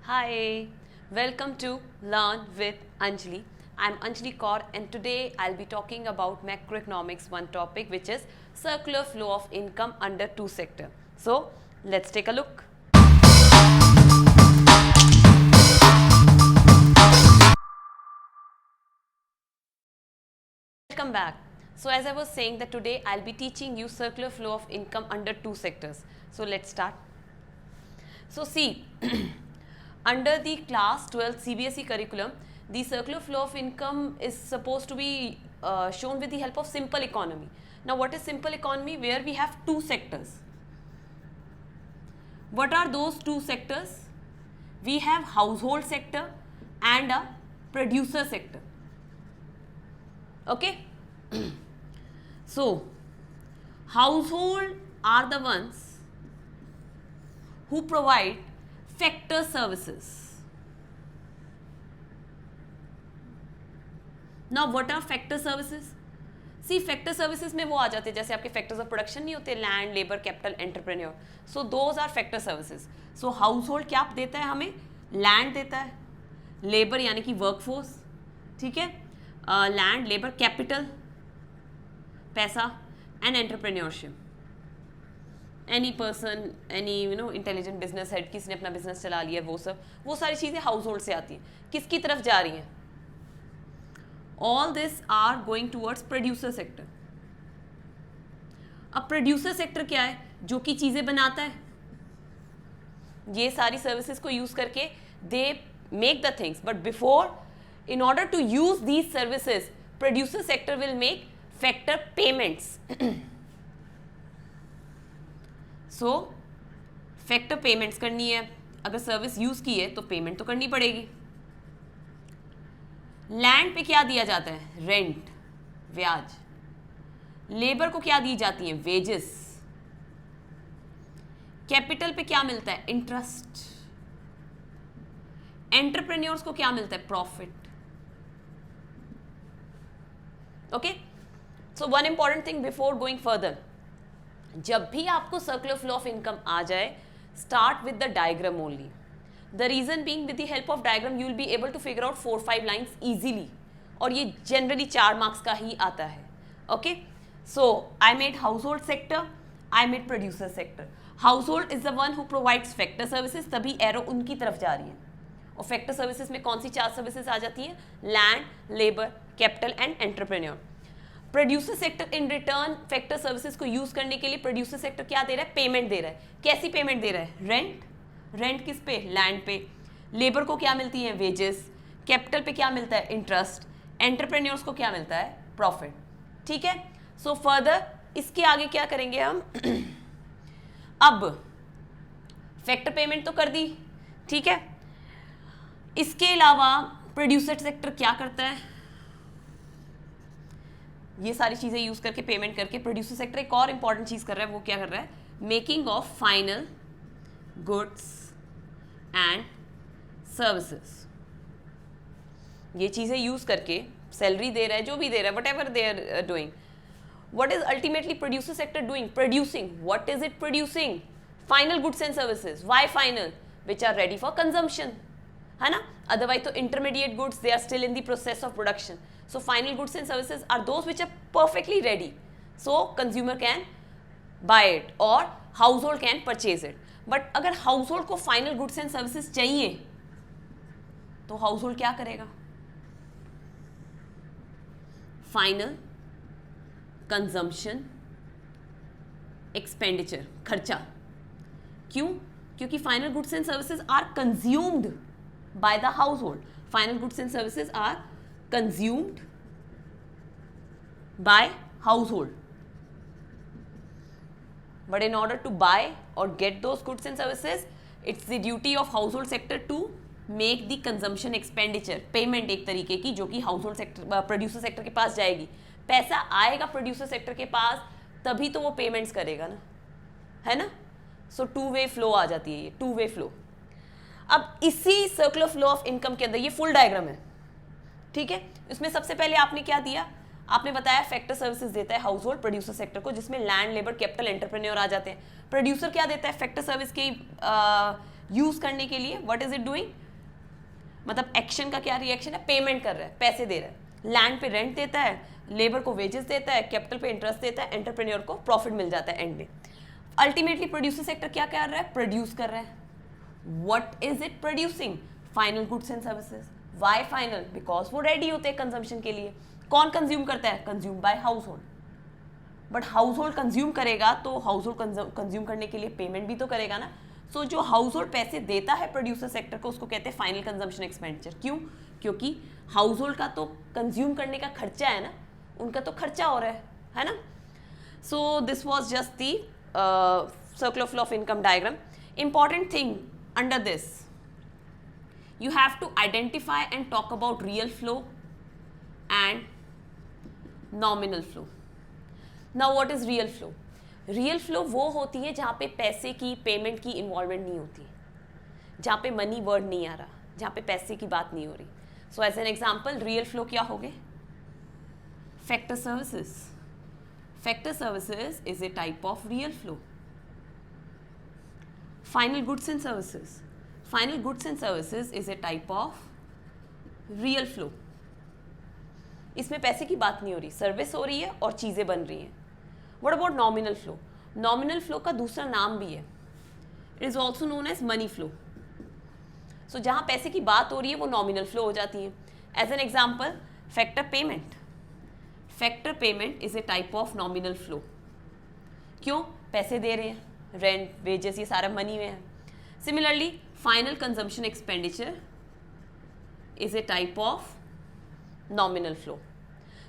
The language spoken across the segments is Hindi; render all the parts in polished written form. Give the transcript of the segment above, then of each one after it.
Hi, welcome to Learn with Anjali. I'm Anjali Kaur and today I'll be talking about macroeconomics, one topic which is circular flow of income under two sector. So let's take a look. Welcome back. So as I was saying that today I'll be teaching you circular flow of income under two sectors. So let's start. So see, under the class 12 CBSE curriculum, the circular flow of income is supposed to be shown with the help of simple economy. Now what is simple economy? Where we have two sectors. What are those two sectors? We have household sector and a producer sector. Okay. So household are the ones who provide factor services. Now what are factor services? See, factor services में वो आ जाते हैं जैसे आपके factors of production नहीं होते, land, labor, capital, entrepreneur. So those are factor services. So household क्या देता है हमें? Land देता है, labor यानी कि workforce, ठीक है, land, labor, capital, पैसा, and entrepreneurship. Any person, any intelligent business head, किसी ने अपना बिजनेस चला लिया, वो सारी चीज़ें हाउस होल्ड से आती हैं. किसकी तरफ जा रही हैं? All this are going towards producer sector. अब प्रोड्यूसर सेक्टर क्या है? जो कि चीज़ें बनाता है. ये सारी सर्विसेज को यूज़ करके they make the things, but before in order to use these services producer sector will make factor payments. So factor payments करनी है. अगर सर्विस यूज़ की है तो पेमेंट तो करनी पड़ेगी. लैंड पे क्या दिया जाता है? रेंट, ब्याज. लेबर को क्या दी जाती है? वेजेस. कैपिटल पे क्या मिलता है? इंटरेस्ट. एंटरप्रेन्योर्स को क्या मिलता है? Profit. Okay. So one important thing before going further, जब भी आपको सर्कुलर फ्लो ऑफ इनकम आ जाए, start with the diagram only. The reason being with the help of diagram you will be able to figure out 4-5 lines easily, और ये जनरली 4 मार्क्स का ही आता है. Okay. So I made household sector, I made producer sector. Household is the one who provides factor services, तभी एरो उनकी तरफ जा रही है. और फैक्टर सर्विसेज में कौन सी 4 सर्विसेज आ जाती है? Land, labour, capital and entrepreneur. Producer sector in return factor services को यूज करने के लिए प्रोड्यूसर सेक्टर क्या दे रहा है? पेमेंट दे रहा है. कैसी पेमेंट दे रहा है? रेंट. रेंट किस पे? लैंड पे. लेबर को क्या मिलती है? वेजेस. कैपिटल पे क्या मिलता है? इंटरेस्ट. एंटरप्रेन्योर्स को क्या मिलता है? प्रॉफिट. ठीक है. सो फर्दर इसके आगे क्या करेंगे हम? अब फैक्टर पेमेंट तो कर दी, ठीक है. इसके अलावा प्रोड्यूसर सेक्टर क्या करता है? ये सारी चीज़ें यूज़ करके पेमेंट करके प्रोड्यूसर सेक्टर एक और इंपॉर्टेंट चीज़ कर रहा है. वो क्या कर रहा है? Making of final goods and services. ये चीज़ें यूज़ करके सैलरी दे रहा है, जो भी दे रहा है, whatever they are doing. What is ultimately producer sector doing? Producing. What is it producing? Final goods and services. Why final? Which are ready for consumption, है ना. अदरवाइज तो intermediate goods they are still in the process of production. So final goods and services are those which are perfectly ready, so consumer can buy it or household can purchase it. But अगर household को final goods and services चाहिए तो household क्या करेगा? Final consumption expenditure, खर्चा. क्यों? क्योंकि final goods and services are consumed by the household. Final goods and services are consumed by household, but in order to buy or get those goods and services, it's the duty of household sector to make the consumption expenditure, payment एक तरीके की, जो कि household sector प्रोड्यूसर सेक्टर के पास जाएगी. पैसा आएगा प्रोड्यूसर सेक्टर के पास तभी तो वो पेमेंट्स करेगा ना, है ना. सो टू वे फ्लो आ जाती है, ये टू वे फ्लो. अब इसी सर्कुलर फ्लो ऑफ इनकम के अंदर ये फुल डायग्राम है, ठीक है. इसमें सबसे पहले आपने क्या दिया? आपने बताया फैक्टर सर्विसेज देता है हाउस होल्ड प्रोड्यूसर सेक्टर को, जिसमें लैंड, लेबर, कैपिटल, एंटरप्रेन्योर आ जाते हैं. प्रोड्यूसर क्या देता है? फैक्टर सर्विस के यूज करने के लिए व्हाट इज इट डूइंग, मतलब एक्शन का क्या रिएक्शन है, पेमेंट कर रहा है, पैसे दे रहा है, लैंड पे रेंट देता है, लेबर को वेजेस देता है, कैपिटल पे इंटरेस्ट देता है, एंटरप्रेन्योर को प्रॉफिट मिल जाता है एंड में। अल्टीमेटली प्रोड्यूसर सेक्टर क्या कर रहा है, प्रोड्यूस कर रहा है। What is it producing, final goods and services. Why final, because वो रेडी होते हैं कंजम्पशन के लिए। कौन कंज्यूम करता है, consume by household. But household consume करेगा तो हाउस होल्ड कंज्यूम करने के लिए पेमेंट भी तो करेगा ना। सो जो हाउस होल्ड पैसे देता है प्रोड्यूसर सेक्टर को, उसको कहते हैं फाइनल कंजम्पशन एक्सपेंडिचर। क्यों, क्योंकि हाउस होल्ड का तो कंज्यूम करने का खर्चा है ना, उनका तो खर्चा हो रहा है ना। So this was just the circular flow of income diagram. Important thing under this, you have to identify and talk about real flow and nominal flow. Now what is real flow? Real flow वो होती है जहाँ पे पैसे की, पेमेंट की इन्वॉल्वमेंट नहीं होती, जहाँ पे मनी वर्ड नहीं आ रहा, जहाँ पे पैसे की बात नहीं हो रही. So as an example real flow क्या हो गए, factor services. Factor services is a type of real flow. Final goods and services. Final goods and services is a type of real flow. इसमें पैसे की बात नहीं हो रही, सर्विस हो रही है और चीज़ें बन रही हैं. What about nominal flow? Nominal flow का दूसरा नाम भी है. It is also known as money flow. So जहाँ पैसे की बात हो रही है वो nominal flow हो जाती है. As an example, factor payment. Factor payment is a type of nominal flow. क्यों, पैसे दे रहे हैं, रेंट, वेजेस, ये सारा मनी में है. Similarly final consumption expenditure is a type of nominal flow.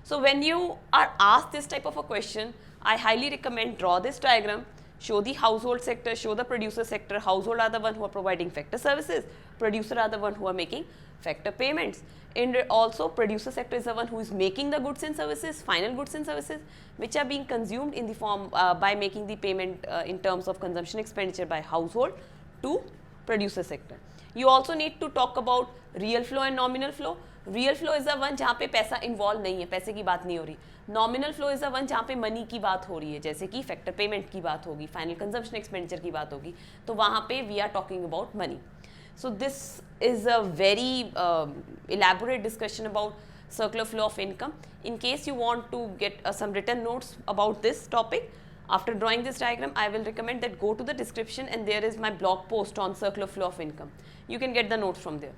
So when you are asked this type of a question, I highly recommend draw this diagram, show the household sector, show the producer sector. Household are the one who are providing factor services, producer are the one who are making factor payments, and also producer sector is the one who is making the goods and services, final goods and services, which are being consumed in the form by making the payment in terms of consumption expenditure by household to producer sector. You also need to talk about real flow and nominal flow. Real flow is the one जहाँ पे पैसा इन्वॉल्व नहीं है, पैसे की बात नहीं हो रही. Nominal flow is the one जहाँ पे मनी की बात हो रही है, जैसे कि फैक्टर पेमेंट की बात होगी, फाइनल कंजम्पशन एक्सपेंडिचर की बात होगी, तो वहाँ पे we are talking about money. So this is a very elaborate discussion about circular flow of income. In case you want to get some written notes about this topic, after drawing this diagram, I will recommend that go to the description and there is my blog post on circular flow of income. You can get the notes from there.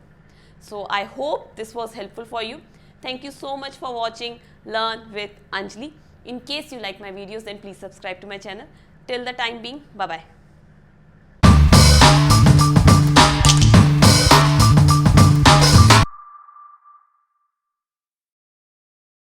So I hope this was helpful for you. Thank you so much for watching Learn with Anjali. In case you like my videos, then please subscribe to my channel. Till the time being, bye bye.